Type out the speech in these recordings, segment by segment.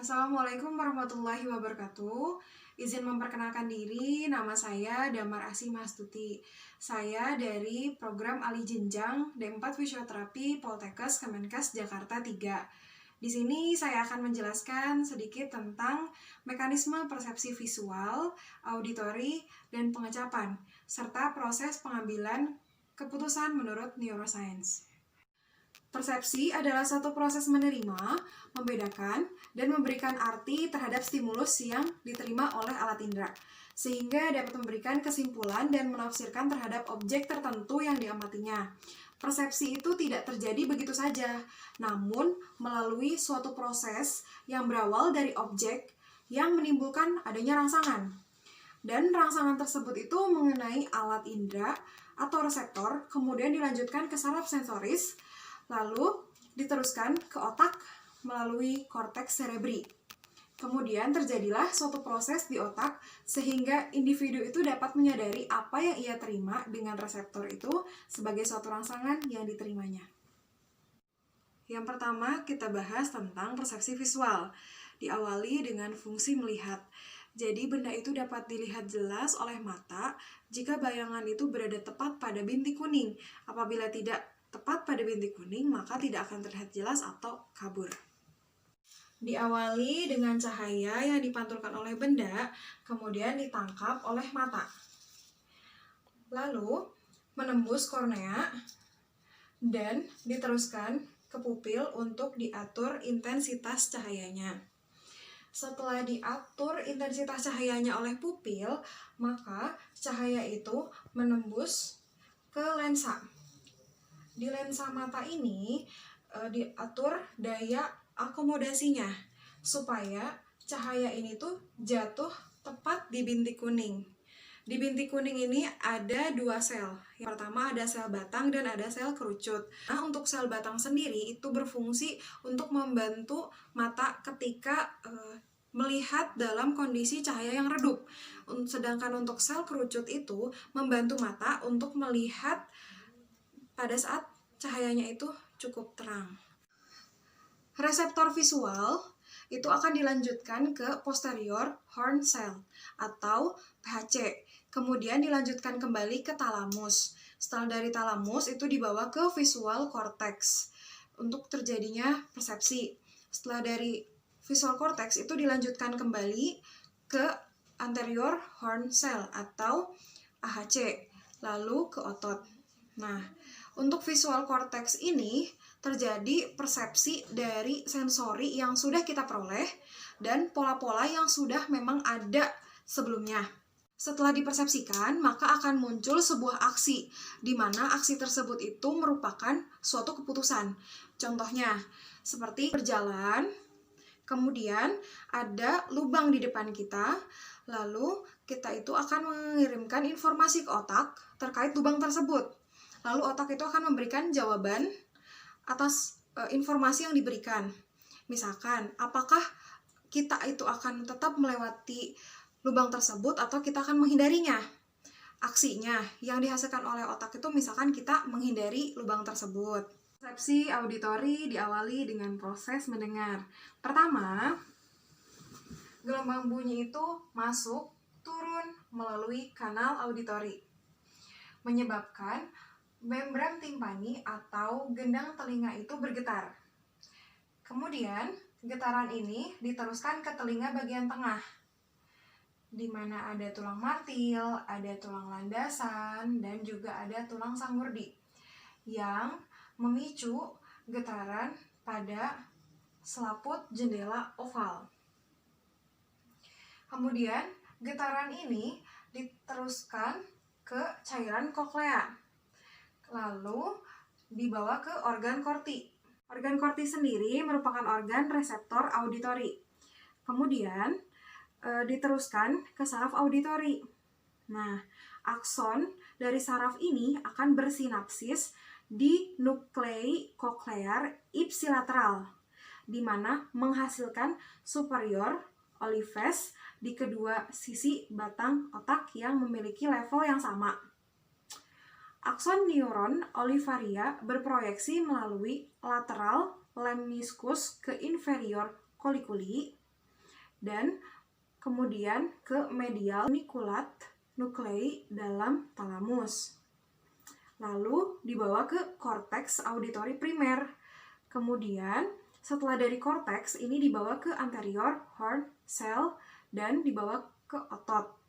Assalamualaikum warahmatullahi wabarakatuh. Izin memperkenalkan diri, nama saya Damar Asih Mastuti. Saya dari program Ali Jenjang D4 Fisioterapi Poltekkes Kemenkes Jakarta 3. Di sini saya akan menjelaskan sedikit tentang mekanisme persepsi visual, auditori, dan pengecapan, serta proses pengambilan keputusan menurut neuroscience. Persepsi adalah satu proses menerima, membedakan, dan memberikan arti terhadap stimulus yang diterima oleh alat indera, sehingga dapat memberikan kesimpulan dan menafsirkan terhadap objek tertentu yang diamatinya. Persepsi itu tidak terjadi begitu saja, namun melalui suatu proses yang berawal dari objek yang menimbulkan adanya rangsangan. Dan rangsangan tersebut itu mengenai alat indera atau reseptor, kemudian dilanjutkan ke saraf sensoris, lalu diteruskan ke otak melalui korteks cerebri. Kemudian terjadilah suatu proses di otak sehingga individu itu dapat menyadari apa yang ia terima dengan reseptor itu sebagai suatu rangsangan yang diterimanya. Yang pertama kita bahas tentang persepsi visual. Diawali dengan fungsi melihat. Jadi benda itu dapat dilihat jelas oleh mata jika bayangan itu berada tepat pada bintik kuning. Apabila tidak tepat pada bintik kuning, maka tidak akan terlihat jelas atau kabur. Diawali dengan cahaya yang dipantulkan oleh benda, kemudian ditangkap oleh mata. Lalu menembus kornea dan diteruskan ke pupil untuk diatur intensitas cahayanya. Setelah diatur intensitas cahayanya oleh pupil, maka cahaya itu menembus ke lensa. Di lensa mata ini diatur daya akomodasinya supaya cahaya ini tuh jatuh tepat di bintik kuning. Di bintik kuning ini ada dua sel. Yang pertama ada sel batang dan ada sel kerucut. Nah, untuk sel batang sendiri itu berfungsi untuk membantu mata ketika melihat dalam kondisi cahaya yang redup. Sedangkan untuk sel kerucut itu membantu mata untuk melihat pada saat cahayanya itu cukup terang. Reseptor visual itu akan dilanjutkan ke posterior horn cell atau PHC. Kemudian dilanjutkan kembali ke talamus. Setelah dari talamus itu dibawa ke visual cortex untuk terjadinya persepsi. Setelah dari visual cortex itu dilanjutkan kembali ke anterior horn cell atau AHC, lalu ke otot. Nah, untuk visual cortex ini terjadi persepsi dari sensori yang sudah kita peroleh dan pola-pola yang sudah memang ada sebelumnya. Setelah dipersepsikan, maka akan muncul sebuah aksi, di mana aksi tersebut itu merupakan suatu keputusan. Contohnya, seperti berjalan, kemudian ada lubang di depan kita, lalu kita itu akan mengirimkan informasi ke otak terkait lubang tersebut. Lalu otak itu akan memberikan jawaban atas informasi yang diberikan. Misalkan, apakah kita itu akan tetap melewati lubang tersebut atau kita akan menghindarinya? Aksinya yang dihasilkan oleh otak itu misalkan kita menghindari lubang tersebut. Persepsi auditori diawali dengan proses mendengar. Pertama, gelombang bunyi itu masuk, turun melalui kanal auditori, menyebabkan membran timpani atau gendang telinga itu bergetar. Kemudian, getaran ini diteruskan ke telinga bagian tengah, di mana ada tulang martil, ada tulang landasan, dan juga ada tulang sanggurdi, yang memicu getaran pada selaput jendela oval. Kemudian, getaran ini diteruskan ke cairan koklea, lalu dibawa ke organ korti. Organ korti sendiri merupakan organ reseptor auditori. Kemudian diteruskan ke saraf auditori. Nah, akson dari saraf ini akan bersinapsis di nuklei koklear ipsilateral, di mana menghasilkan superior olives di kedua sisi batang otak yang memiliki level yang sama. Akson neuron olivaria berproyeksi melalui lateral lemniscus ke inferior colliculi, dan kemudian ke medial unikulat nuklei dalam talamus. Lalu dibawa ke korteks auditori primer. Kemudian setelah dari korteks ini dibawa ke anterior horn cell dan dibawa ke otot.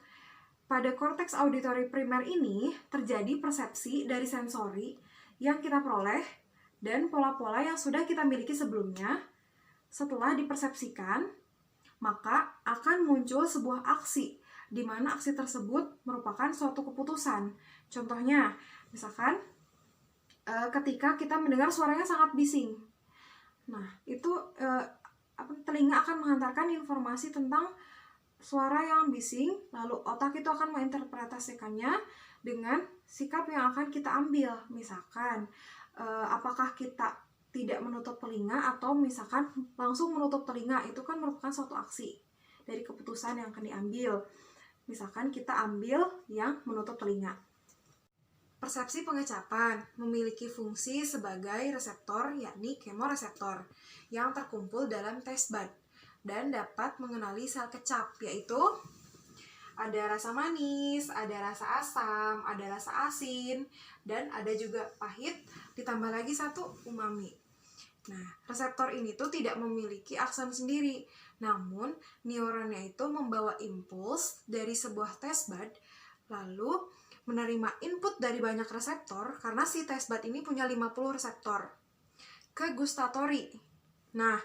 Pada korteks auditori primer ini terjadi persepsi dari sensori yang kita peroleh dan pola-pola yang sudah kita miliki sebelumnya. Setelah dipersepsikan, maka akan muncul sebuah aksi, di mana aksi tersebut merupakan suatu keputusan. Contohnya, misalkan ketika kita mendengar suaranya sangat bising. Nah, itu telinga akan menghantarkan informasi tentang suara yang bising, lalu otak itu akan menginterpretasikannya dengan sikap yang akan kita ambil. Misalkan, apakah kita tidak menutup telinga atau misalkan langsung menutup telinga, itu kan merupakan suatu aksi dari keputusan yang akan diambil. Misalkan kita ambil yang menutup telinga. Persepsi pengecapan memiliki fungsi sebagai reseptor, yakni kemoreseptor, yang terkumpul dalam taste bud dan dapat mengenali sel kecap, yaitu ada rasa manis, ada rasa asam, ada rasa asin, dan ada juga pahit, ditambah lagi satu umami. Nah, reseptor ini tuh tidak memiliki akson sendiri, namun neuronnya itu membawa impuls dari sebuah taste bud, lalu menerima input dari banyak reseptor, karena si taste bud ini punya 50 reseptor, ke gustatory. Nah,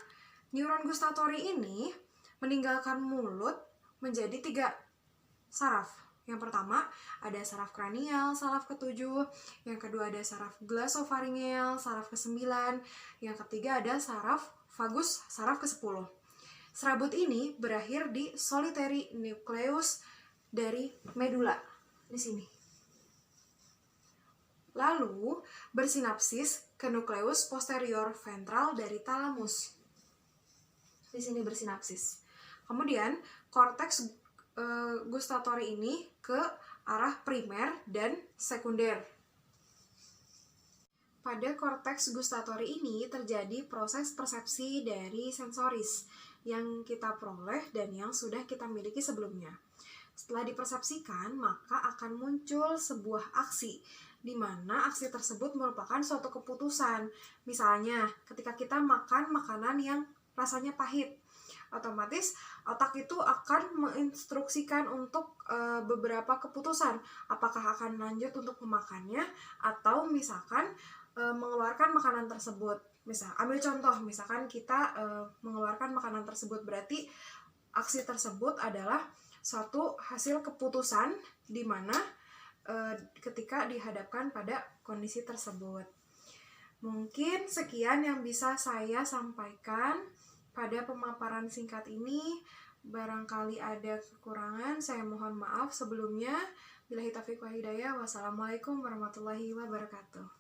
neuron gustatory ini meninggalkan mulut menjadi 3 saraf. Yang pertama ada saraf kranial, saraf ke-7, yang kedua ada saraf glossopharyngeal, saraf ke-9, yang ketiga ada saraf vagus, saraf ke-10. Serabut ini berakhir di solitary nucleus dari medula di sini. Lalu bersinapsis ke nukleus posterior ventral dari talamus. Di sini bersinapsis. Kemudian korteks gustatory ini ke arah primer dan sekunder. Pada korteks gustatory ini terjadi proses persepsi dari sensoris yang kita peroleh dan yang sudah kita miliki sebelumnya. Setelah dipersepsikan, maka akan muncul sebuah aksi, di mana aksi tersebut merupakan suatu keputusan. Misalnya, ketika kita makan makanan yang rasanya pahit, otomatis otak itu akan menginstruksikan untuk beberapa keputusan. Apakah akan lanjut untuk memakannya, atau misalkan mengeluarkan makanan tersebut. Ambil contoh, misalkan kita mengeluarkan makanan tersebut, berarti aksi tersebut adalah suatu hasil keputusan di mana ketika dihadapkan pada kondisi tersebut. Mungkin sekian yang bisa saya sampaikan pada pemaparan singkat ini. Barangkali ada kekurangan, saya mohon maaf sebelumnya. Billahi taufiq wal hidayah. Wassalamualaikum warahmatullahi wabarakatuh.